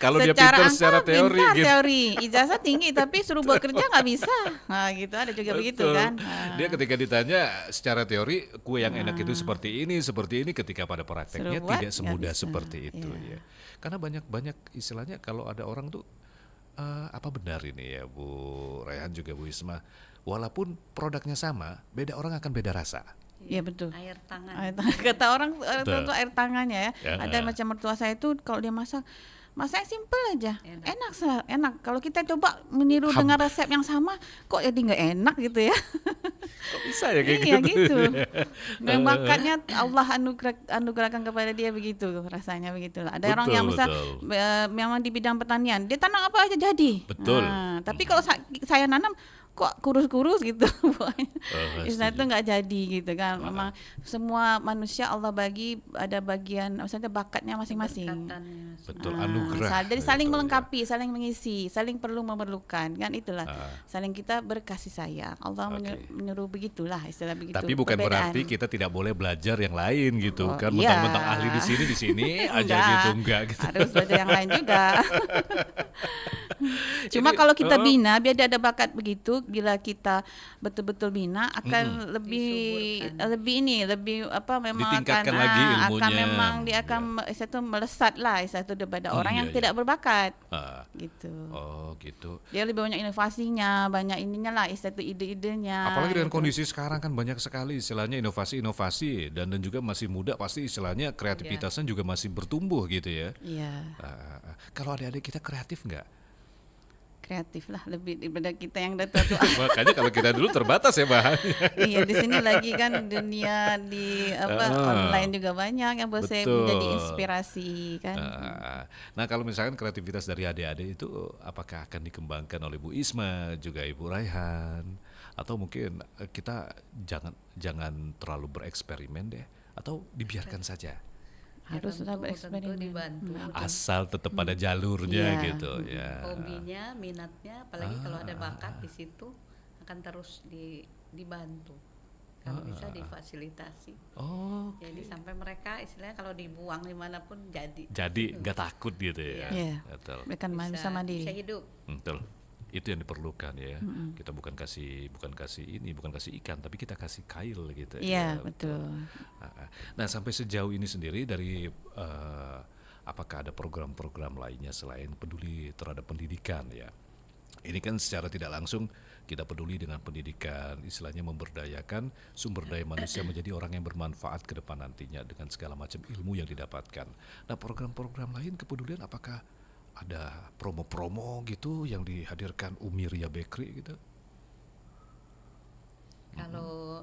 Kalau dia pintar secara teori pintar gitu. teori, ijazah tinggi tapi suruh bekerja nggak bisa. Nah, gitu ada juga begitu Betul. kan. Nah, Dia ketika ditanya secara teori kue yang enak itu seperti ini, ketika pada prakteknya Suruh buat, tidak semudah nggak bisa. seperti itu Iya. ya. Karena banyak istilahnya kalau ada orang tuh apa benar ini ya Bu Raihan juga Bu Isma, walaupun produknya sama, beda orang akan beda rasa. Iya betul. Air tangan. Kata orang Betul. itu air tangannya ya. Ya. Ada macam mertua saya itu kalau dia masak yang simple aja, enak. Kalau kita coba meniru dengan resep yang sama, kok jadi nggak enak gitu ya? Kok bisa ya kayak Iya gitu? gitu. Dan bakatnya Allah anugerahkan kepada dia begitu, rasanya begitulah. Ada orang Betul, yang bisa betul. memang di bidang pertanian, dia tanam apa aja jadi. Betul. Nah, tapi kalau saya nanam kok kurus-kurus gitu, istilah itu setuju. nggak jadi gitu kan. Memang semua manusia Allah bagi ada bagian, maksudnya bakatnya masing-masing. Berkatannya. Betul, Ah, anugerah. jadi saling Betul, ya. melengkapi, saling mengisi, saling perlu memerlukan kan itulah. Saling kita berkasih sayang. Allah Oke. menyuruh begitulah istilah begitu. Tapi bukan perbedaan. berarti kita tidak boleh belajar yang lain gitu Oh, kan, iya. mentang-mentang ahli di sini aja Enggak. gitu enggak gitu. Harus belajar yang lain juga. Cuma Jadi, kalau kita bina, biar dia ada bakat begitu, bila kita betul-betul bina akan lebih apa memang Ditingkatkan akan lagi akan ilmunya. memang dia akan satu melesat lah satu daripada orang yang iya, tidak berbakat Ah, gitu. oh gitu. Dia lebih banyak inovasinya, banyak ininya lah, satu ide-idenya. Apalagi dengan gitu. kondisi sekarang kan banyak sekali istilahnya inovasi-inovasi dan juga masih muda pasti istilahnya kreativitasnya juga masih bertumbuh gitu ya. Iya, Kalau adik-adik kita kreatif nggak? kreatif lah lebih daripada kita yang udah tua. Makanya kalau kita dulu terbatas ya bahannya. Iya, di sini lagi kan dunia di online juga banyak yang bisa Betul. menjadi inspirasi kan. Nah kalau misalkan kreativitas dari adik-adik itu apakah akan dikembangkan oleh Bu Isma juga Ibu Raihan atau mungkin kita jangan terlalu bereksperimen deh atau dibiarkan saja Harus tentu bereksperimen. dibantu. asal tetap pada jalurnya Iya. gitu ya. Hobinya, minatnya, apalagi kalau ada bakat di situ akan terus dibantu. Kalau bisa difasilitasi. Oh Jadi sampai mereka istilahnya kalau dibuang dimanapun jadi. nggak takut gitu ya. Iya. Betul. Mereka bisa mandiri. Bisa hidup. Betul. Itu yang diperlukan ya. Kita bukan kasih ikan tapi kita kasih kail gitu. Iya, ya. betul. Nah, sampai sejauh ini sendiri dari apakah ada program-program lainnya selain peduli terhadap pendidikan ya? Ini kan secara tidak langsung kita peduli dengan pendidikan, istilahnya memberdayakan sumber daya manusia menjadi orang yang bermanfaat ke depan nantinya dengan segala macam ilmu yang didapatkan. Nah, program-program lain kepedulian apakah ada promo-promo gitu yang dihadirkan Umiria Bakery gitu? Kalau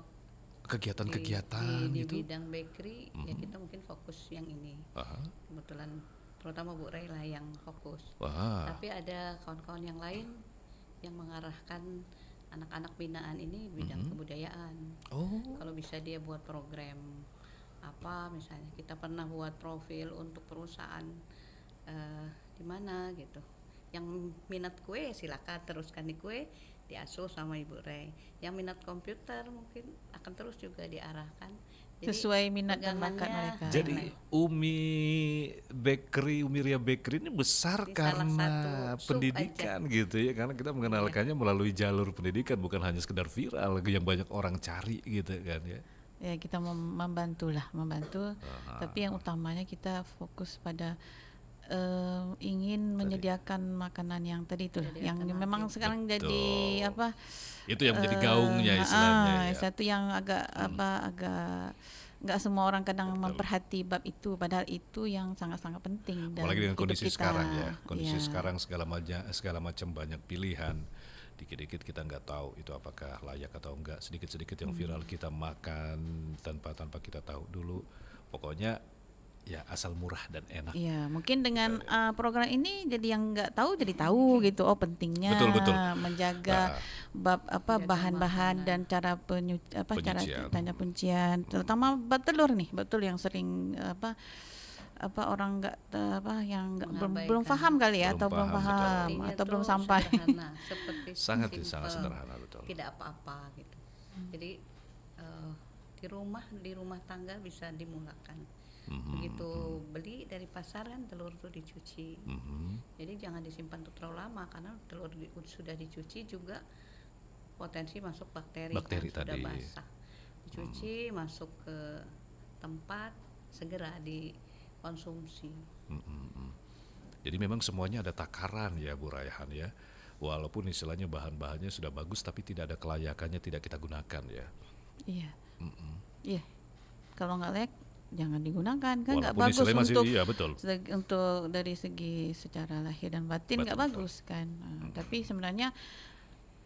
Kegiatan-kegiatan di gitu? bidang bakery ya kita mungkin fokus yang ini. Aha. Kebetulan terutama Bu Ray lah yang fokus. Wah. Tapi ada kawan-kawan yang lain yang mengarahkan anak-anak binaan ini di bidang kebudayaan. Oh. Kalau bisa dia buat program apa misalnya kita pernah buat profil untuk perusahaan di mana gitu. Yang minat kue silakan teruskan di kue diasuh sama Ibu Ray. Yang minat komputer mungkin akan terus juga diarahkan. Jadi Sesuai minat dan bakat pegangannya mereka. Jadi Umiria Bakery ini besar Di salah karena satu sub pendidikan gitu ya, karena kita mengenalkannya melalui jalur pendidikan bukan hanya sekedar viral yang banyak orang cari gitu kan ya. Ya kita membantu. Tapi yang utamanya kita fokus pada ingin menyediakan makanan yang tadi itu, yang memang sekarang Betul. jadi apa? Itu yang menjadi gaungnya istilahnya ya. Satu yang agak nggak semua orang kadang memperhati bab itu, padahal itu yang sangat-sangat penting. Apalagi dengan hidup kondisi kita. sekarang ya. Kondisi Iya. sekarang segala macam banyak pilihan. Dikit-dikit kita nggak tahu itu apakah layak atau enggak. Sedikit-sedikit yang viral kita makan tanpa kita tahu dulu. Pokoknya ya asal murah dan enak. Iya, mungkin dengan program ini jadi yang nggak tahu jadi tahu gitu. Oh, pentingnya Betul. menjaga bab bahan-bahan dan cara Penyucian. penyucian, terutama bab telur nih, betul yang sering orang nggak yang belum Mengabaikan. paham kali ya, Belum atau belum paham, paham Sepertinya atau belum tuh sampai. sederhana, seperti Sangat simple, sederhana, betul. tidak apa-apa gitu. Jadi di rumah tangga bisa dimulakan. Begitu beli dari pasaran, telur itu dicuci. Jadi jangan disimpan untuk terlalu lama, karena telur sudah dicuci juga potensi masuk bakteri kan, sudah tadi. basah. Dicuci masuk ke tempat, segera dikonsumsi. Jadi memang semuanya ada takaran ya Bu Raihan ya. Walaupun istilahnya bahan-bahannya sudah bagus tapi tidak ada kelayakannya, tidak kita gunakan ya. Iya. Iya. Kalau nggak layak jangan digunakan, kan nggak Walaupun bagus istilahnya masih untuk iya betul. untuk dari segi secara lahir dan batin nggak Betul. bagus kan. Tapi sebenarnya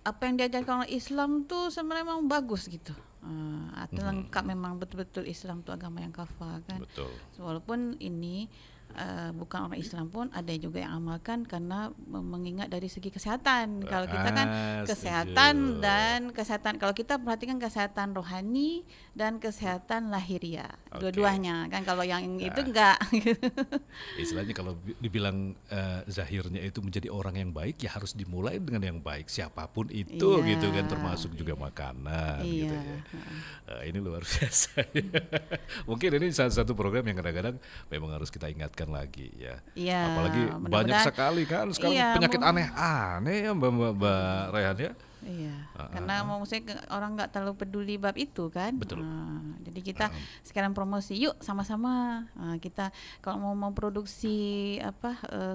apa yang diajarkan oleh Islam tuh sebenarnya memang bagus gitu. Atau lengkap, memang betul-betul Islam tuh agama yang kafah kan. Betul. Walaupun ini bukan orang Islam pun ada juga yang amalkan karena mengingat dari segi kesehatan. Kalau kita kan kesehatan setuju. dan kesehatan, kalau kita perhatikan kesehatan rohani dan kesehatan lahiriah, dua-duanya kan. Kalau yang itu enggak. Istilahnya kalau dibilang zahirnya itu menjadi orang yang baik ya harus dimulai dengan yang baik siapapun itu Iya. gitu kan, termasuk juga makanan gitu Iya. ya. Ini luar biasa. Mungkin ini salah satu program yang kadang-kadang memang harus kita ingatkan lagi ya. Iya, Apalagi banyak mudah-mudahan. sekali kan sekarang Iya, penyakit aneh-aneh ya Mbak Rehan ya. Iya, karena maksudnya orang nggak terlalu peduli bab itu kan. Betul. Jadi kita sekarang promosi, yuk sama-sama kita kalau mau memproduksi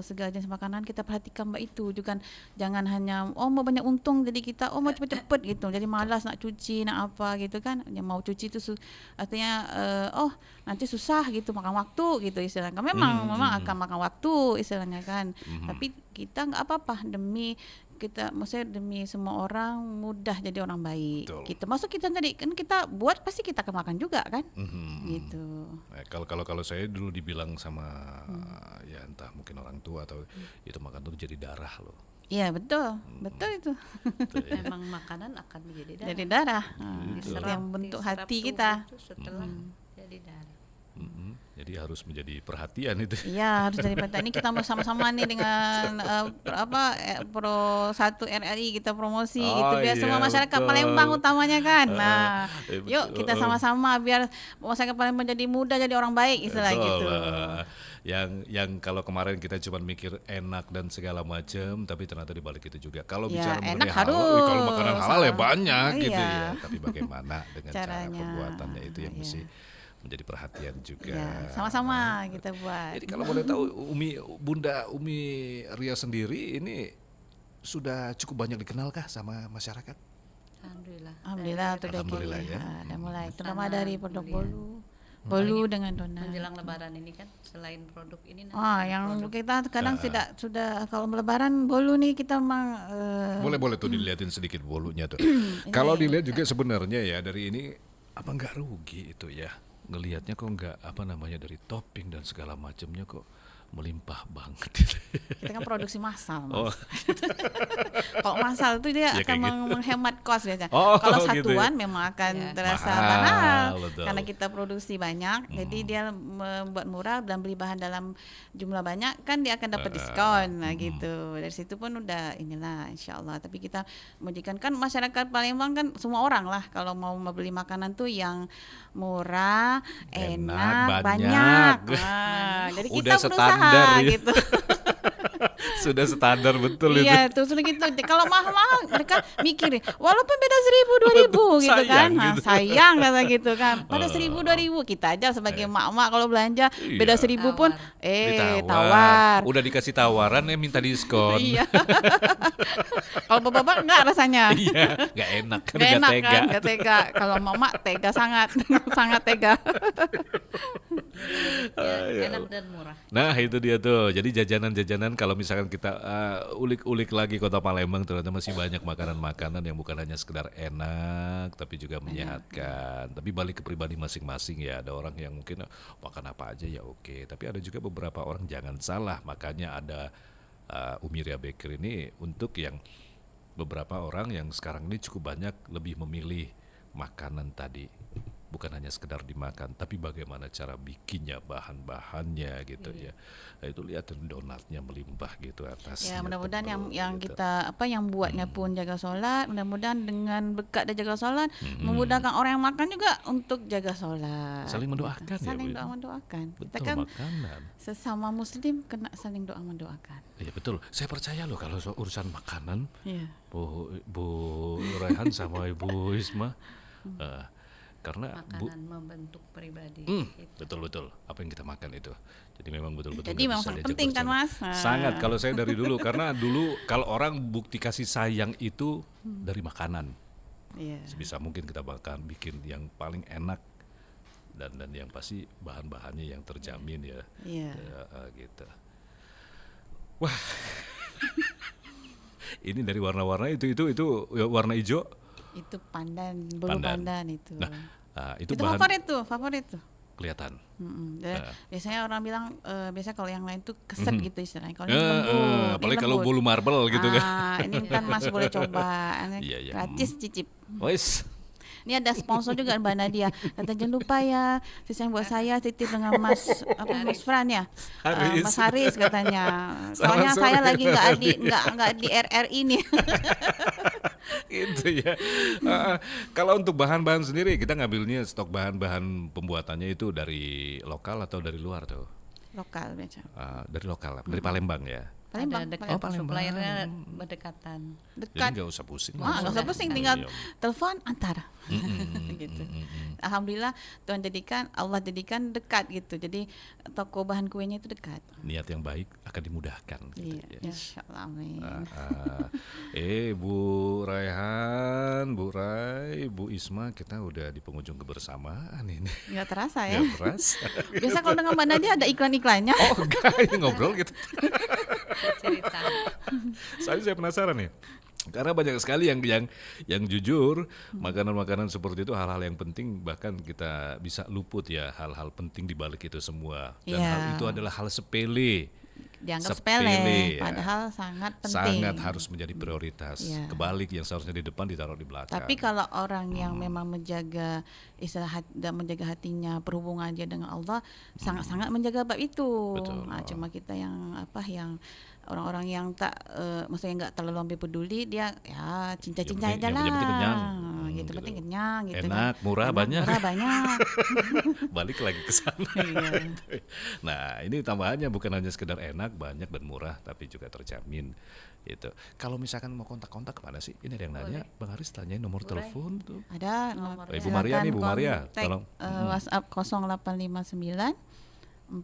segala jenis makanan, kita perhatikan bab itu juga. Jangan hanya mau banyak untung jadi kita mau cepet-cepet gitu, jadi malas nak cuci nak apa gitu kan. Yang mau cuci itu artinya nanti susah gitu, makan waktu gitu istilahnya. Memang akan makan waktu istilahnya kan. Tapi kita nggak apa-apa demi kita, maksudnya demi semua orang mudah jadi orang baik. Betul. Gitu. Maksud kita tadi kan kita buat pasti kita akan makan juga kan. Gitu. Kalau saya dulu dibilang sama ya entah mungkin orang tua atau itu makan tuh jadi darah loh. Iya betul, betul itu. Memang makanan akan menjadi darah. Jadi darah, Diserap- yang bentuk diserap hati tubuh kita. itu setelah jadi darah. Jadi harus menjadi perhatian itu. Iya harus dari peta ini kita sama-sama nih dengan Pro 1 RRI kita promosi gitu biar iya, semua masyarakat betul. Palembang utamanya kan. Nah, yuk betul. kita sama-sama biar masyarakat Palembang jadi mudah jadi orang baik istilah Betul, gitu. Yang kalau kemarin kita cuma mikir enak dan segala macam, tapi ternyata dibalik itu juga. Kalau Ya, bicara enak mengenai halal, harus. kalau makanan halal ya banyak gitu Iya. ya. Tapi bagaimana dengan cara Caranya, pembuatannya itu yang iya. mesti menjadi perhatian juga. Ya, sama-sama kita buat. Jadi kalau boleh tahu Bunda Umi Ria sendiri ini sudah cukup banyak dikenalkah sama masyarakat? Alhamdulillah. Alhamdulillah Alhamdulillah ya. Udah mulai terutama Pesanan dari produk beliau. bolu dengan donat. Menjelang Lebaran ini kan selain produk ini nanti Yang produk kita kadang sudah kalau lebaran bolu nih kita memang Boleh tuh dilihatin sedikit bolunya tuh. Kalau dilihat juga sebenarnya ya dari ini apa nggak rugi itu ya, ngelihatnya kok nggak dari topping dan segala macamnya kok melimpah banget. kita kan produksi massal, Mas. Oh. Kalau massal itu dia Ya, akan kayak gitu. menghemat cost biasanya. Oh, Kalau gitu satuan ya. memang akan Ya. terasa Mahal, mahal betul. karena kita produksi banyak. Jadi dia membuat murah dan beli bahan dalam jumlah banyak kan dia akan dapat diskon. Nah gitu. Dari situ pun udah inilah insyaallah. Tapi kita menjadikan kan masyarakat Palembang kan semua orang lah kalau mau membeli makanan tuh yang murah, banyak. enak, banyak. Nah, jadi kita Udah berusaha standar ya. gitu. Sudah standar betul itu. Iya, tuh sudah gitu. Kalau mahal-mahal mereka mikirin, walaupun beda 1.000 2.000 gitu kan. Sayang Nah, gitu. sayang kata gitu kan. Pada 1.000 2.000 kita aja sebagai mak-mak kalau belanja beda Iya. 1.000 pun Ditawar. tawar. Udah dikasih tawaran minta diskon. Iya. Kalau bapak-bapak enggak rasanya. Iya, nggak enak kan, Nggak nggak enak tega. kan, nggak tega. Kalau mama tega sangat, sangat tega. ya, enak dan murah. Nah itu dia tuh. Jadi jajanan-jajanan kalau misalkan misalkan kita ulik-ulik lagi kota Palembang, ternyata masih banyak makanan-makanan yang bukan hanya sekedar enak, tapi juga menyehatkan. Tapi balik ke pribadi masing-masing ya. Ada orang yang mungkin makan apa aja ya oke. Tapi ada juga beberapa orang, jangan salah, makanya ada Umiria Bakery ini untuk yang beberapa orang yang sekarang ini cukup banyak lebih memilih makanan tadi. Bukan hanya sekedar dimakan, tapi bagaimana cara bikinnya, bahan-bahannya gitu ya. Nah, itu lihat donatnya melimpah gitu atasnya. Ya, mudah-mudahan tebel yang gitu. kita yang buatnya pun jaga sholat. Mudah-mudahan dengan berkat dia jaga sholat, memudahkan orang yang makan juga untuk jaga sholat. Saling mendoakan ya, Saling Bu? doa mendoakan. Kita Betul, kan makanan. sesama Muslim kena saling doa mendoakan. Iya betul. Saya percaya loh kalau soal urusan makanan, Iya. Bu Raihan sama Ibu Isma, karena Makanan membentuk pribadi. betul apa yang kita makan itu. Jadi memang betul-betul. Jadi nggak memang bisa sangat diajak penting kan, bercanda. Mas? Sangat. Kalau saya dari dulu, karena dulu kalau orang bukti kasih sayang itu dari makanan. Iya. Sebisa mungkin kita bahkan bikin yang paling enak dan yang pasti bahan-bahannya yang terjamin ya. Iya. Gitu. Wah. Ini dari warna-warna itu ya, warna hijau. Itu pandan, bulu pandan itu. Nah, itu itu bahan favorit tuh. kelihatan. Biasanya orang bilang biasanya kalau yang lain tuh keset gitu istilahnya. Kalau ini lembut, ini apalagi kalau lembut. bulu marble gitu kan. Ini kan masih boleh coba. Ini Iya, iya. gratis cicip. Wes. Ini ada sponsor juga Mbak Nadia. Kata jangan lupa ya, sisa yang buat saya titip dengan Mas Fran ya. Haris. Mas Haris katanya. Soalnya Sama-sama saya lagi dengan nggak di RRI nih. Gitu ya. Kalau untuk bahan-bahan sendiri kita ngambilnya stok bahan-bahan pembuatannya itu dari lokal atau dari luar tuh? Lokal biasa. Dari lokal, dari Palembang ya. Palembang, Ada dekat, Palembang. suppliernya berdekatan. Jadi dekat. nggak usah pusing. Nggak usah pusing, tinggal Iya. telepon antar. Gitu. Alhamdulillah Allah jadikan dekat gitu. Jadi toko bahan kuenya itu dekat. Niat yang baik akan dimudahkan. Gitu Iya, ya. insyaallah amin. Bu Raihan, Bu Rai, Bu Isma, kita udah di penghujung kebersamaan ini. Nggak terasa ya. Nggak terasa. Biasa kalau dengan Mbak Nadia ada iklan-iklannya. Oh enggak, ini ngobrol gitu. Cerita. Saya penasaran nih. Karena banyak sekali yang jujur makanan-makanan seperti itu hal-hal yang penting, bahkan kita bisa luput ya hal-hal penting di balik itu semua. Dan Iya. hal itu adalah hal sepele. Dianggap Sepele, sepele, ya. padahal sangat penting. Sangat harus menjadi prioritas. Iya. Kebalik, yang seharusnya di depan ditaruh di belakang. Tapi kalau orang yang memang menjaga dan menjaga hatinya, perhubungan dia dengan Allah, sangat-sangat menjaga bab itu. Betul. Nah, cuma kita yang yang orang-orang yang maksudnya nggak terlalu ambil peduli, dia ya cinta-cinta aja Yang lah. penting kenyang. Gitu, Gitu. penting kenyang gitu. Enak, kan. murah, banyak. Murah banyak. Balik lagi ke sana. Iya. Nah, ini tambahannya bukan hanya sekedar enak, banyak dan murah, tapi juga terjamin. Gitu. Kalau misalkan mau kontak-kontak kemana sih? Ini ada yang nanya, Bang Haris tanyain nomor Boleh. telepon tuh. Ada Ibu Maria nih, Bu Maria, kontak, tolong. WhatsApp 0859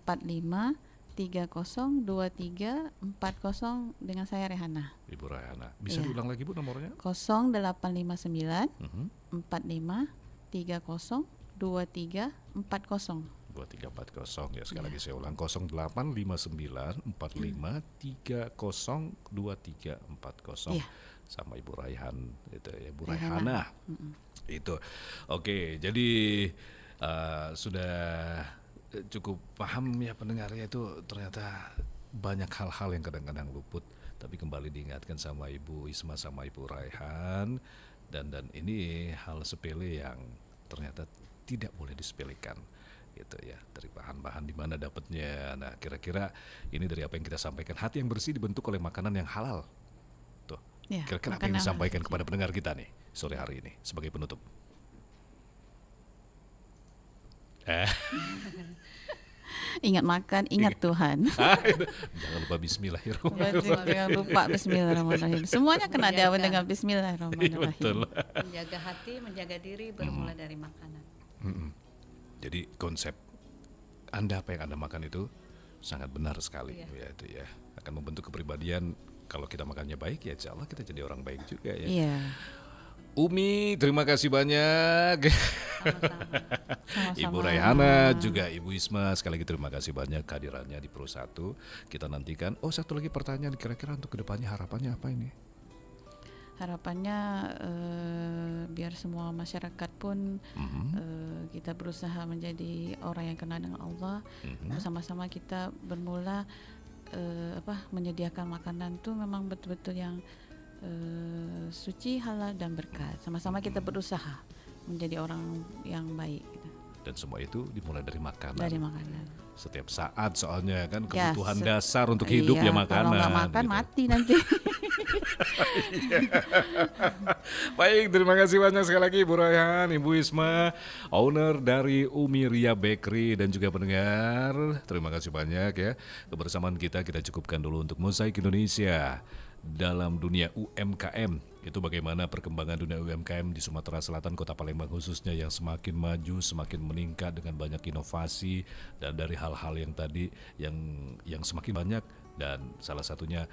45 30 23 40 dengan saya Rehana. Ibu Rayana. Bisa Iya. diulang lagi Bu nomornya? 0859 Mhm. 45 30 23 40. 2340 ya, sekali lagi saya ulang 0859 45 30 2340 Iya. sama Ibu Raihan itu ya, Bu Raihana. Raihana. Itu. Oke, jadi sudah cukup paham ya pendengarnya, itu ternyata banyak hal-hal yang kadang-kadang luput, tapi kembali diingatkan sama Ibu Isma sama Ibu Raihan, dan ini hal sepele yang ternyata tidak boleh disepelekan gitu ya, dari bahan-bahan di mana dapatnya. Nah, kira-kira ini dari apa yang kita sampaikan, hati yang bersih dibentuk oleh makanan yang halal. Tuh. Ya, Kira-kira apa yang makanan disampaikan halal. kepada pendengar kita nih sore hari ini sebagai penutup? Ingat makan, ingat Tuhan. Jangan lupa bismillahirrahmanirrahim. Jangan lupa bismillahirrahmanirrahim. Semuanya kan ada Menjaga. dengan Iya, bismillahirrahmanirrahim. betul. Menjaga hati, menjaga diri bermula dari makanan. Jadi konsep Anda, apa yang Anda makan itu sangat benar sekali. Iya. Ya, itu ya akan membentuk kepribadian. Kalau kita makannya baik ya insya Allah kita jadi orang baik juga ya. Iya. Umi, terima kasih banyak. Sama-sama. Ibu Sama-sama. Rayhana juga Ibu Isma, sekali lagi terima kasih banyak kehadirannya di Pro 1. Kita nantikan. Oh, satu lagi pertanyaan, kira-kira untuk kedepannya harapannya apa ini? Harapannya biar semua masyarakat pun kita berusaha menjadi orang yang kenal dengan Allah. Bersama-sama kita bermula menyediakan makanan tuh memang betul-betul yang suci, halal dan berkah. Sama-sama kita berusaha menjadi orang yang baik gitu. Dan semua itu dimulai dari makanan. Dari makanan. Setiap saat soalnya kan Ya, kebutuhan dasar untuk hidup ya makanan. Kalau nggak makan gitu. mati nanti. Baik, terima kasih banyak sekali lagi Ibu Rayhan, Ibu Isma, owner dari Umiria Bakery dan juga pendengar. Terima kasih banyak ya. Kebersamaan kita cukupkan dulu untuk Mozaik Indonesia dalam dunia UMKM. Itu bagaimana perkembangan dunia UMKM di Sumatera Selatan, Kota Palembang khususnya yang semakin maju, semakin meningkat dengan banyak inovasi dan dari hal-hal yang tadi yang semakin banyak dan salah satunya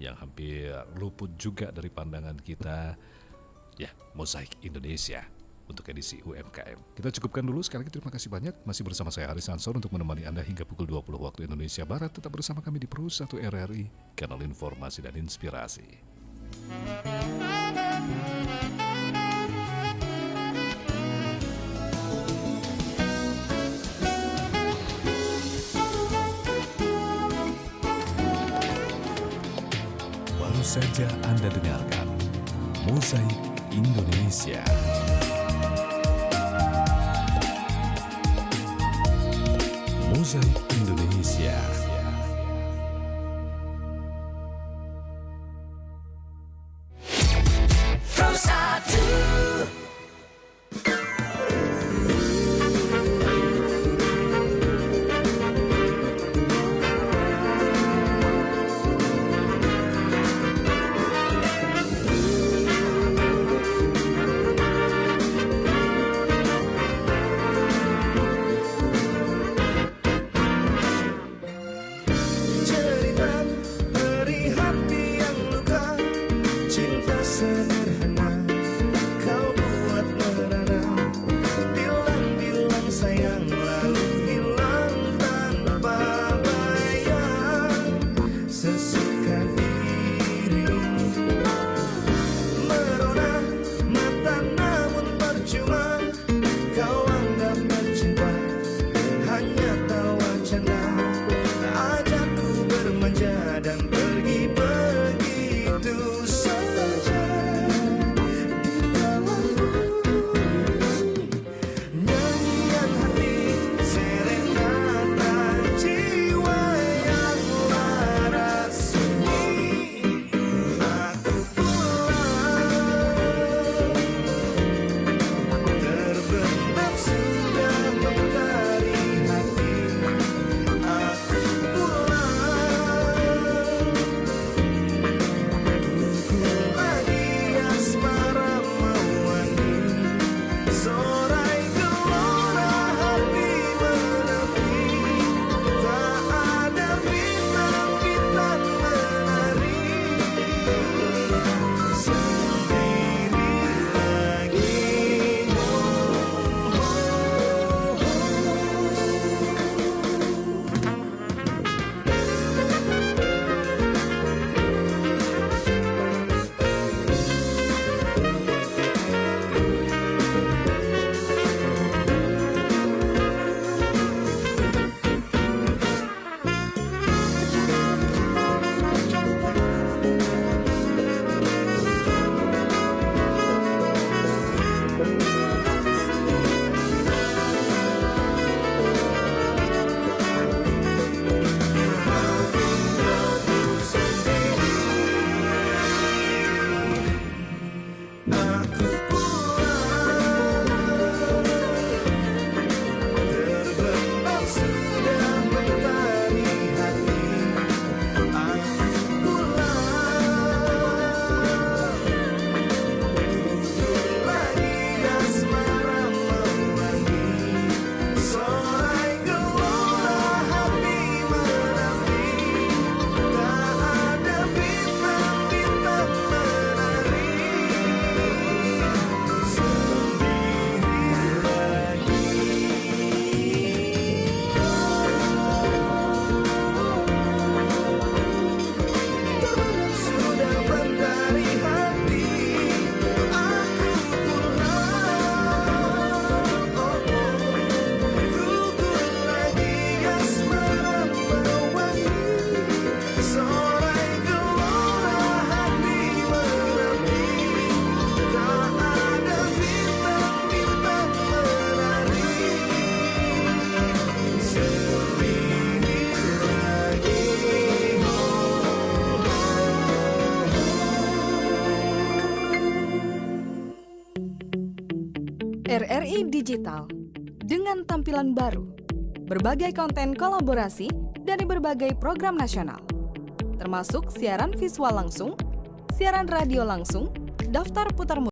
yang hampir luput juga dari pandangan kita, ya, Mozaik Indonesia untuk edisi UMKM. Kita cukupkan dulu, sekali lagi terima kasih banyak. Masih bersama saya Haris Ansor untuk menemani Anda hingga pukul 20 waktu Indonesia Barat. Tetap bersama kami di Pro 1 RRI, kanal informasi dan inspirasi. Baru saja Anda dengarkan Mozaik Indonesia. Mozaik Indonesia. RRI Digital dengan tampilan baru, berbagai konten kolaborasi dari berbagai program nasional, termasuk siaran visual langsung, siaran radio langsung, daftar putar musik,